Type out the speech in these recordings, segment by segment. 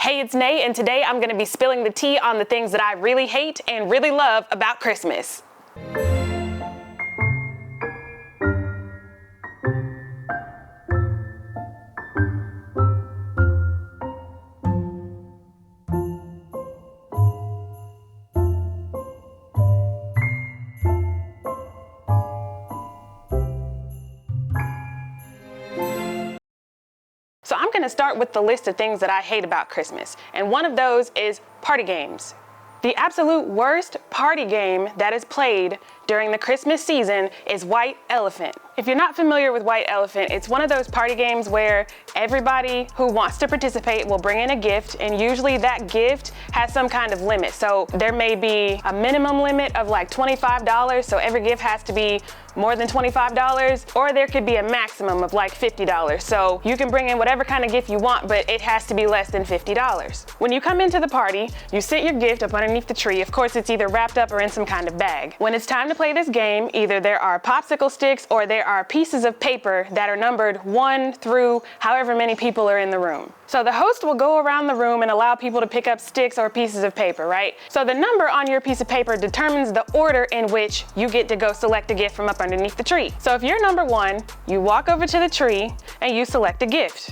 Hey, it's Nay, and today I'm gonna be spilling the tea on the things that I really hate and really love about Christmas. So I'm gonna start with the list of things that I hate about Christmas, and one of those is party games. The absolute worst party game that is played during the Christmas season is White Elephant. If you're not familiar with White Elephant, it's one of those party games where everybody who wants to participate will bring in a gift, and usually that gift has some kind of limit. So there may be a minimum limit of like $25, so every gift has to be more than $25, or there could be a maximum of like $50. So you can bring in whatever kind of gift you want, but it has to be less than $50. When you come into the party, you sit your gift up underneath the tree. Of course, it's either wrapped up or in some kind of bag. When it's time to play this game, either there are popsicle sticks or there are pieces of paper that are numbered 1 through however many people are in the room. So the host will go around the room and allow people to pick up sticks or pieces of paper, right? So the number on your piece of paper determines the order in which you get to go select a gift from up underneath the tree. So if you're number 1, you walk over to the tree and you select a gift.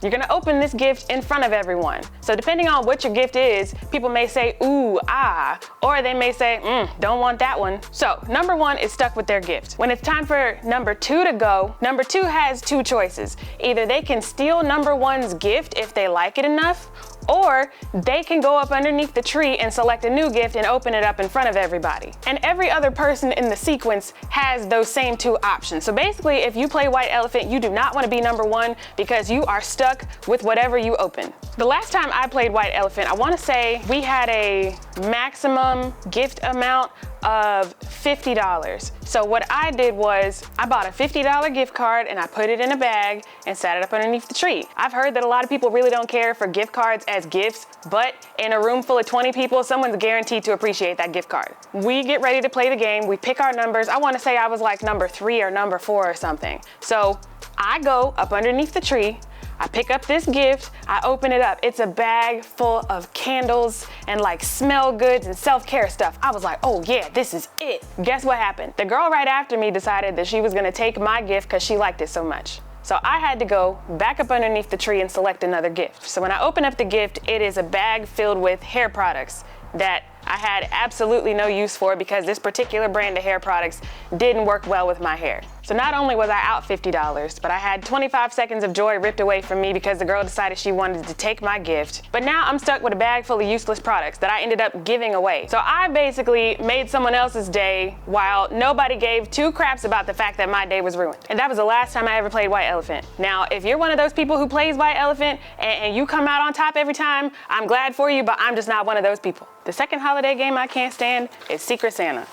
You're gonna open this gift in front of everyone. So depending on what your gift is, people may say, ooh, ah, or they may say, don't want that one. So number 1 is stuck with their gift. When it's time for number 2 to go, number 2 has 2 choices. Either they can steal number 1's gift if they like it enough, or they can go up underneath the tree and select a new gift and open it up in front of everybody. And every other person in the sequence has those same 2 options. So basically, if you play White Elephant, you do not want to be number 1 because you are stuck with whatever you open. The last time I played White Elephant, I want to say we had a maximum gift amount of $50. So what I did was I bought a $50 gift card and I put it in a bag and sat it up underneath the tree. I've heard that a lot of people really don't care for gift cards as gifts, but in a room full of 20 people, someone's guaranteed to appreciate that gift card. We get ready to play the game, we pick our numbers. I want to say I was like number 3 or number 4 or something. So I go up underneath the tree, I pick up this gift, I open it up. It's a bag full of candles and like smell goods and self-care stuff. I was like, oh yeah, this is it. Guess what happened? The girl right after me decided that she was gonna take my gift because she liked it so much. So I had to go back up underneath the tree and select another gift. So when I open up the gift, it is a bag filled with hair products that I had absolutely no use for because this particular brand of hair products didn't work well with my hair. So not only was I out $50, but I had 25 seconds of joy ripped away from me because the girl decided she wanted to take my gift. But now I'm stuck with a bag full of useless products that I ended up giving away. So I basically made someone else's day while nobody gave 2 craps about the fact that my day was ruined. And that was the last time I ever played White Elephant. Now, if you're one of those people who plays White Elephant and you come out on top every time, I'm glad for you, but I'm just not one of those people. The second holiday game I can't stand is Secret Santa.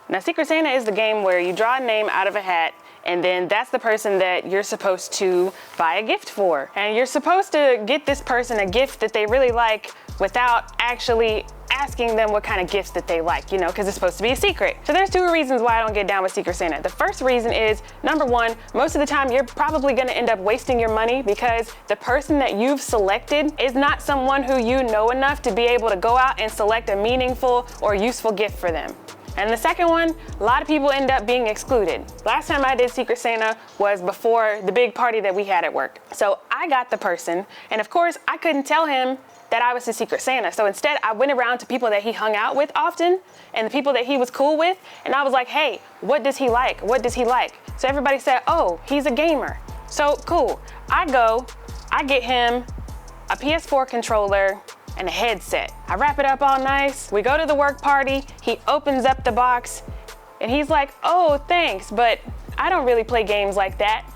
Now, Secret Santa is the game where you draw a name out of a hat, and then that's the person that you're supposed to buy a gift for. And you're supposed to get this person a gift that they really like without actually asking them what kind of gifts that they like, you know, because it's supposed to be a secret. So there's 2 reasons why I don't get down with Secret Santa. The first reason is, number 1, most of the time you're probably gonna end up wasting your money because the person that you've selected is not someone who you know enough to be able to go out and select a meaningful or useful gift for them. And the second one, a lot of people end up being excluded. Last time I did Secret Santa was before the big party that we had at work. So I got the person, and of course I couldn't tell him that I was the Secret Santa. So instead I went around to people that he hung out with often and the people that he was cool with, and I was like, hey, what does he like? What does he like? So everybody said, oh, he's a gamer. So cool, I get him a PS4 controller and a headset. I wrap it up all nice. We go to the work party. He opens up the box and he's like, oh, thanks, but I don't really play games like that.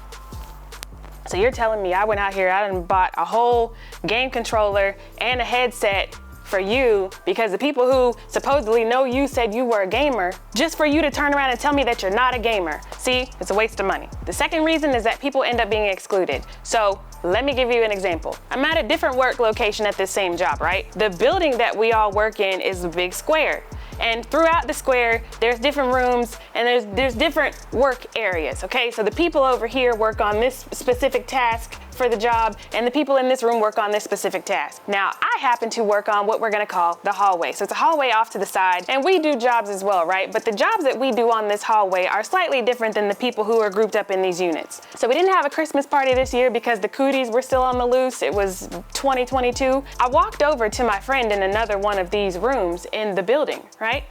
So you're telling me I went out here, I done bought a whole game controller and a headset for you because the people who supposedly know you said you were a gamer, just for you to turn around and tell me that you're not a gamer. See, it's a waste of money. The second reason is that people end up being excluded. So let me give you an example. I'm at a different work location at this same job, right? The building that we all work in is a big square. And throughout the square, there's different rooms and there's different work areas, okay? So the people over here work on this specific task for the job, and the people in this room work on this specific task. Now, I happen to work on what we're gonna call the hallway. So it's a hallway off to the side, and we do jobs as well, right? But the jobs that we do on this hallway are slightly different than the people who are grouped up in these units. So we didn't have a Christmas party this year because the cooties were still on the loose. It was 2022. I walked over to my friend in another one of these rooms in the building, right?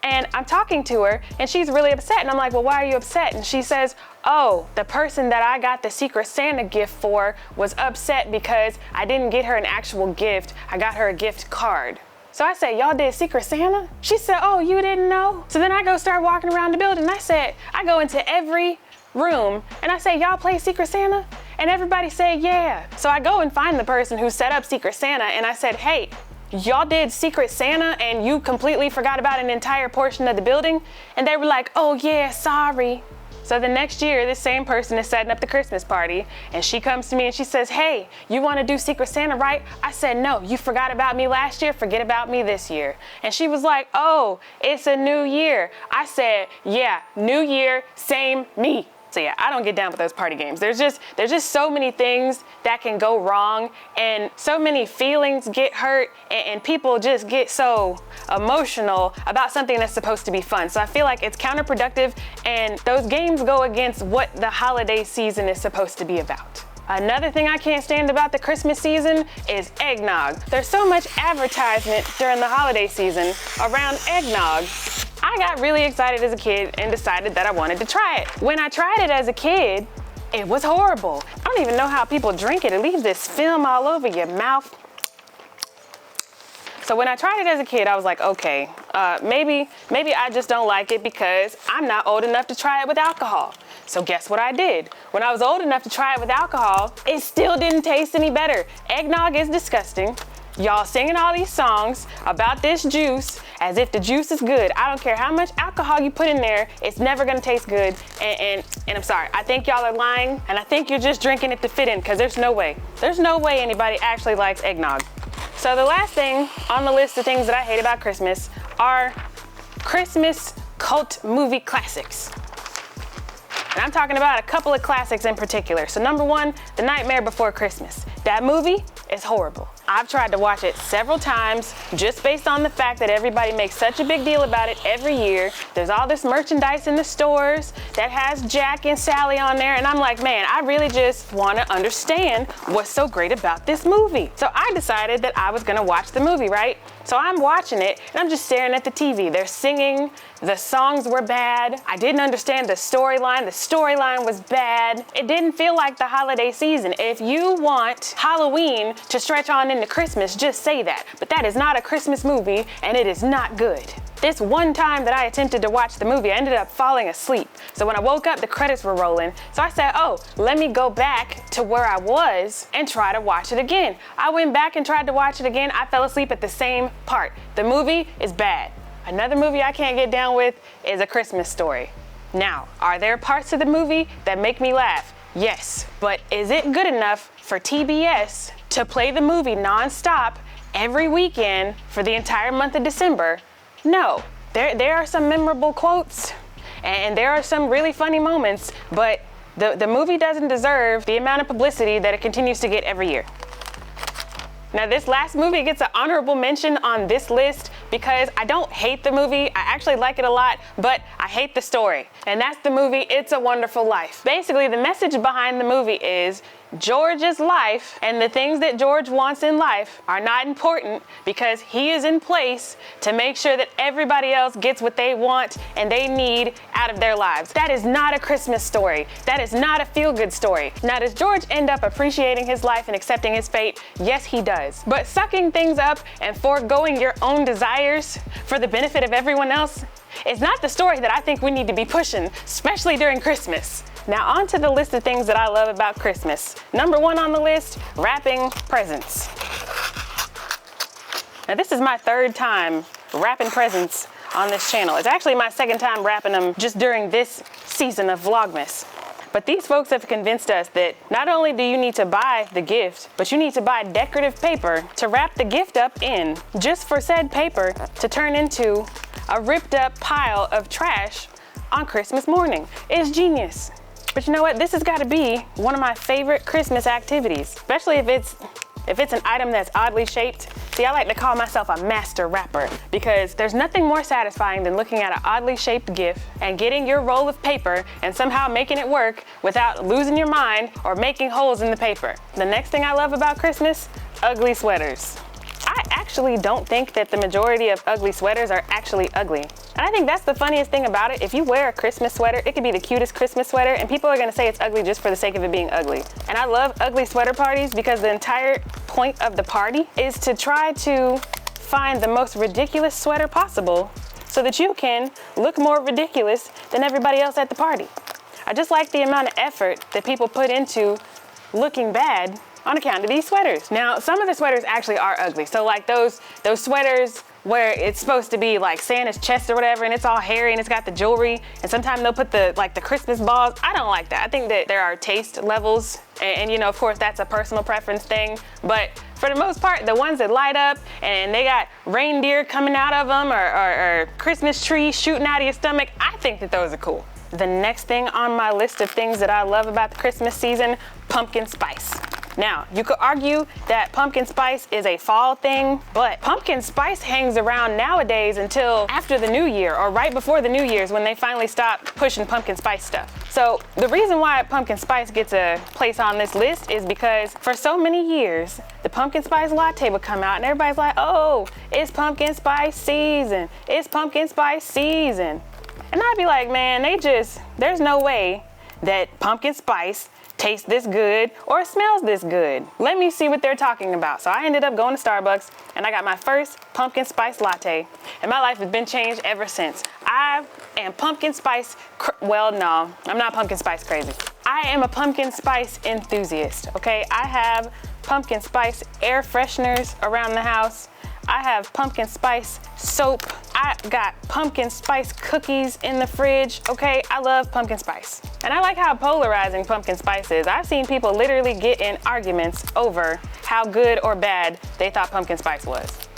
And I'm talking to her and she's really upset. And I'm like, well, why are you upset? And she says, oh, the person that I got the Secret Santa gift for was upset because I didn't get her an actual gift. I got her a gift card. So I said, y'all did Secret Santa? She said, oh, you didn't know? So then I go start walking around the building. And I go into every room and I say, y'all play Secret Santa? And everybody said, yeah. So I go and find the person who set up Secret Santa and I said, hey, y'all did Secret Santa and you completely forgot about an entire portion of the building? And they were like, oh yeah, sorry. So the next year, this same person is setting up the Christmas party and she comes to me and she says, hey, you wanna do Secret Santa, right? I said, no, you forgot about me last year, forget about me this year. And she was like, oh, it's a new year. I said, yeah, new year, same me. So yeah, I don't get down with those party games. There's just so many things that can go wrong and so many feelings get hurt and people just get so emotional about something that's supposed to be fun. So I feel like it's counterproductive and those games go against what the holiday season is supposed to be about. Another thing I can't stand about the Christmas season is eggnog. There's so much advertisement during the holiday season around eggnog. I got really excited as a kid and decided that I wanted to try it. When I tried it as a kid, it was horrible. I don't even know how people drink it. It leaves this film all over your mouth. So when I tried it as a kid, I was like, okay, maybe I just don't like it because I'm not old enough to try it with alcohol. So guess what I did? When I was old enough to try it with alcohol, it still didn't taste any better. Eggnog is disgusting. Y'all singing all these songs about this juice as if the juice is good. I don't care how much alcohol you put in there, it's never gonna taste good. And I'm sorry, I think y'all are lying and I think you're just drinking it to fit in because there's no way anybody actually likes eggnog. So the last thing on the list of things that I hate about Christmas are Christmas cult movie classics. And I'm talking about a couple of classics in particular. So number one, The Nightmare Before Christmas. That movie is horrible. I've tried to watch it several times just based on the fact that everybody makes such a big deal about it every year. There's all this merchandise in the stores that has Jack and Sally on there. And I'm like, man, I really just want to understand what's so great about this movie. So I decided that I was going to watch the movie, right? So I'm watching it and I'm just staring at the TV. They're singing. The songs were bad. I didn't understand the storyline. The storyline was bad. It didn't feel like the holiday season. If you want Halloween to stretch on into Christmas, just say that. But that is not a Christmas movie and it is not good. This one time that I attempted to watch the movie, I ended up falling asleep. So when I woke up, the credits were rolling. So I said, oh, let me go back to where I was and try to watch it again. I went back and tried to watch it again. I fell asleep at the same part. The movie is bad. Another movie I can't get down with is A Christmas Story. Now, are there parts of the movie that make me laugh? Yes, but is it good enough for TBS to play the movie nonstop every weekend for the entire month of December? No. There are some memorable quotes and there are some really funny moments, but the movie doesn't deserve the amount of publicity that it continues to get every year. Now, this last movie gets an honorable mention on this list because I don't hate the movie. I actually like it a lot, but I hate the story. And that's the movie It's a Wonderful Life. Basically, the message behind the movie is George's life and the things that George wants in life are not important because he is in place to make sure that everybody else gets what they want and they need out of their lives. That is not a Christmas story. That is not a feel-good story. Now, does George end up appreciating his life and accepting his fate? Yes, he does. But sucking things up and foregoing your own desires for the benefit of everyone else is not the story that I think we need to be pushing, especially during Christmas. Now on to the list of things that I love about Christmas. Number one on the list, wrapping presents. Now this is my third time wrapping presents on this channel. It's actually my second time wrapping them just during this season of Vlogmas. But these folks have convinced us that not only do you need to buy the gift, but you need to buy decorative paper to wrap the gift up in, just for said paper to turn into a ripped up pile of trash on Christmas morning. It's genius. But you know what? This has got to be one of my favorite Christmas activities, especially if it's an item that's oddly shaped. See, I like to call myself a master wrapper because there's nothing more satisfying than looking at an oddly shaped gift and getting your roll of paper and somehow making it work without losing your mind or making holes in the paper. The next thing I love about Christmas, ugly sweaters. I actually don't think that the majority of ugly sweaters are actually ugly. And I think that's the funniest thing about it. If you wear a Christmas sweater, it could be the cutest Christmas sweater and people are gonna say it's ugly just for the sake of it being ugly. And I love ugly sweater parties because the entire point of the party is to try to find the most ridiculous sweater possible so that you can look more ridiculous than everybody else at the party. I just like the amount of effort that people put into looking bad on account of these sweaters. Now, some of the sweaters actually are ugly. So like those sweaters where it's supposed to be like Santa's chest or whatever, and it's all hairy and it's got the jewelry, and sometimes they'll put the Christmas balls. I don't like that. I think that there are taste levels, and you know, of course, that's a personal preference thing. But for the most part, the ones that light up and they got reindeer coming out of them or Christmas trees shooting out of your stomach, I think that those are cool. The next thing on my list of things that I love about the Christmas season, pumpkin spice. Now, you could argue that pumpkin spice is a fall thing, but pumpkin spice hangs around nowadays until after the new year or right before the New Year's when they finally stop pushing pumpkin spice stuff. So the reason why pumpkin spice gets a place on this list is because for so many years, the pumpkin spice latte would come out and everybody's like, oh, it's pumpkin spice season. It's pumpkin spice season. And I'd be like, man, there's no way that pumpkin spice tastes this good or smells this good. Let me see what they're talking about. So I ended up going to Starbucks and I got my first pumpkin spice latte. And my life has been changed ever since. I am pumpkin spice, well, no, I'm not pumpkin spice crazy. I am a pumpkin spice enthusiast, okay? I have pumpkin spice air fresheners around the house. I have pumpkin spice soap. I got pumpkin spice cookies in the fridge, okay? I love pumpkin spice. And I like how polarizing pumpkin spice is. I've seen people literally get in arguments over how good or bad they thought pumpkin spice was.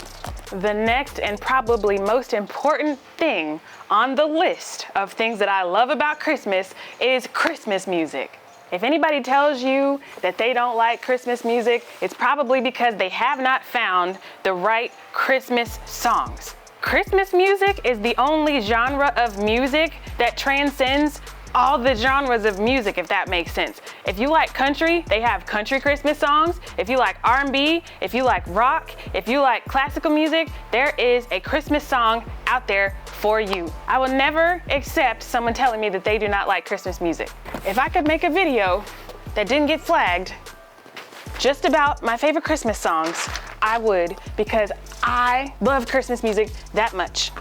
The next and probably most important thing on the list of things that I love about Christmas is Christmas music. If anybody tells you that they don't like Christmas music, it's probably because they have not found the right Christmas songs. Christmas music is the only genre of music that transcends all the genres of music, if that makes sense. If you like country, they have country Christmas songs. If you like R&B, if you like rock, if you like classical music, there is a Christmas song out there for you. I will never accept someone telling me that they do not like Christmas music. If I could make a video that didn't get flagged just about my favorite Christmas songs, I would, because I love Christmas music that much.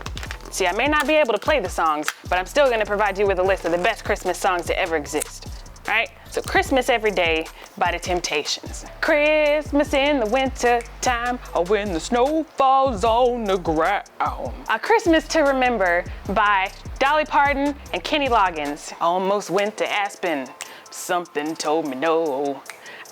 See, I may not be able to play the songs, but I'm still gonna provide you with a list of the best Christmas songs to ever exist. All right? So Christmas Every Day by The Temptations. Christmas in the winter time, or when the snow falls on the ground. A Christmas to Remember by Dolly Parton and Kenny Loggins. Almost went to Aspen, something told me no.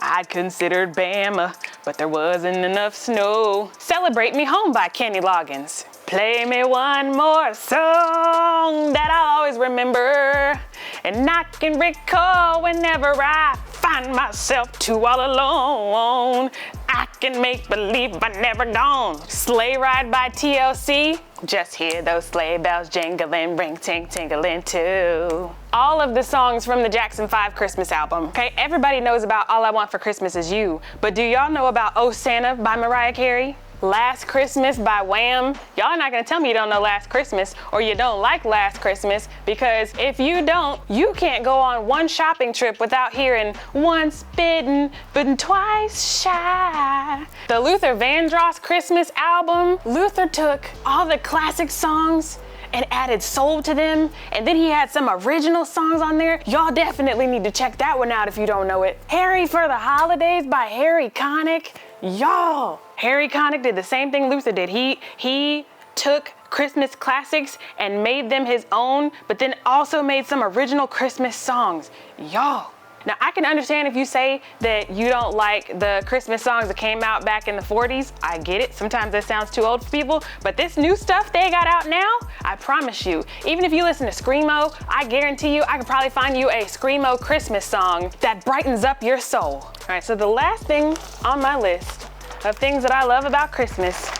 I'd considered Bama, but there wasn't enough snow. Celebrate Me Home by Kenny Loggins. Play me one more song that I'll always remember, and I can recall whenever I find myself too all alone. I can make believe I'm never gone. Sleigh Ride by TLC. Just hear those sleigh bells jingling, ring ting tingling too. All of the songs from the Jackson 5 Christmas album. Okay, everybody knows about All I Want for Christmas Is You, but do y'all know about Oh Santa by Mariah Carey? Last Christmas by Wham. Y'all not gonna tell me you don't know Last Christmas or you don't like Last Christmas, because if you don't, you can't go on one shopping trip without hearing once bitten, but twice shy. The Luther Vandross Christmas album, Luther took all the classic songs and added soul to them, and then he had some original songs on there. Y'all definitely need to check that one out if you don't know it. Harry for the Holidays by Harry Connick. Y'all, Harry Connick did the same thing Luther did. He took Christmas classics and made them his own, but then also made some original Christmas songs. Y'all, Now, I can understand if you say that you don't like the Christmas songs that came out back in the 40s. I get it. Sometimes that sounds too old for people, but this new stuff they got out now, I promise you, even if you listen to Screamo, I guarantee you I could probably find you a Screamo Christmas song that brightens up your soul. All right, so the last thing on my list of things that I love about Christmas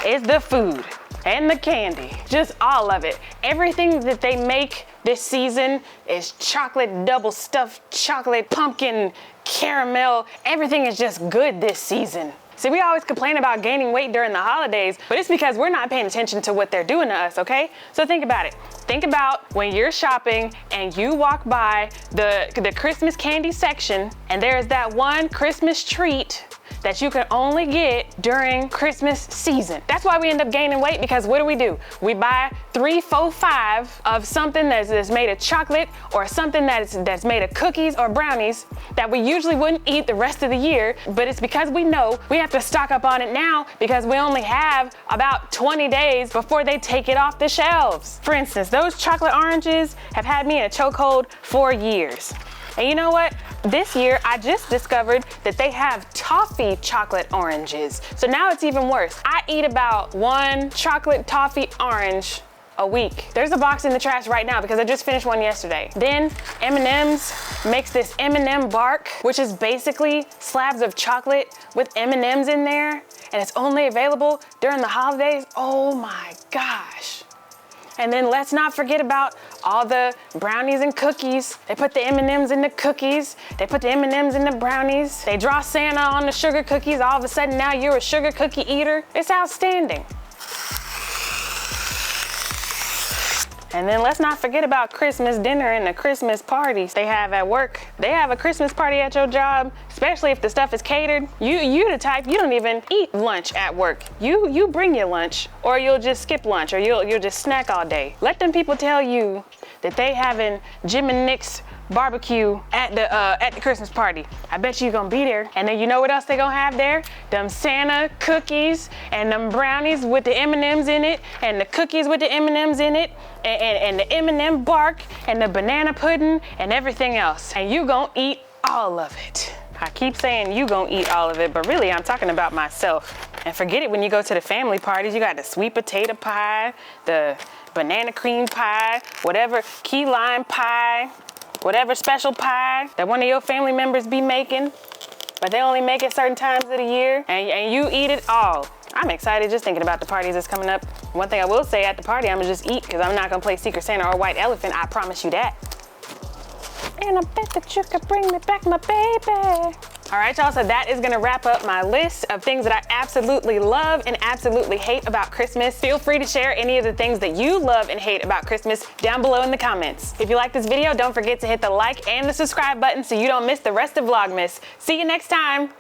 is the food and the candy, just all of it. Everything that they make this season is chocolate, double stuffed chocolate, pumpkin, caramel. Everything is just good this season. See, we always complain about gaining weight during the holidays, but it's because we're not paying attention to what they're doing to us, okay? So think about it. Think about when you're shopping and you walk by the Christmas candy section and there's that one Christmas treat that you can only get during Christmas season. That's why we end up gaining weight, because what do? We buy 3, 4, 5 of something that's made of chocolate or something that's made of cookies or brownies that we usually wouldn't eat the rest of the year, but it's because we know we have to stock up on it now because we only have about 20 days before they take it off the shelves. For instance, those chocolate oranges have had me in a chokehold for years. And you know what? This year, I just discovered that they have toffee chocolate oranges. So now it's even worse. I eat about 1 chocolate toffee orange a week. There's a box in the trash right now because I just finished one yesterday. Then M&M's makes this M&M bark, which is basically slabs of chocolate with M&M's in there, and it's only available during the holidays. Oh my gosh. And then let's not forget about all the brownies and cookies. They put the M&Ms in the cookies. They put the M&Ms in the brownies. They draw Santa on the sugar cookies. All of a sudden now you're a sugar cookie eater. It's outstanding. And then let's not forget about Christmas dinner and the Christmas parties they have at work. They have a Christmas party at your job, especially if the stuff is catered. You the type, you don't even eat lunch at work. You bring your lunch, or you'll just skip lunch, or you'll just snack all day. Let them people tell you that they having Jim and Nick's barbecue at the Christmas party. I bet you gonna be there. And then you know what else they gonna have there? Them Santa cookies and them brownies with the M&Ms in it, and the cookies with the M&Ms in it, and the M&M bark, and the banana pudding, and everything else. And you gonna eat all of it. I keep saying you gonna eat all of it, but really I'm talking about myself. And forget it when you go to the family parties. You got the sweet potato pie, the banana cream pie, whatever, key lime pie, whatever special pie that one of your family members be making, but they only make it certain times of the year, and you eat it all. I'm excited just thinking about the parties that's coming up. One thing I will say at the party, I'm gonna just eat, because I'm not gonna play Secret Santa or White Elephant, I promise you that. And I bet that you could bring me back my baby. All right, y'all, so that is gonna wrap up my list of things that I absolutely love and absolutely hate about Christmas. Feel free to share any of the things that you love and hate about Christmas down below in the comments. If you like this video, don't forget to hit the like and the subscribe button so you don't miss the rest of Vlogmas. See you next time.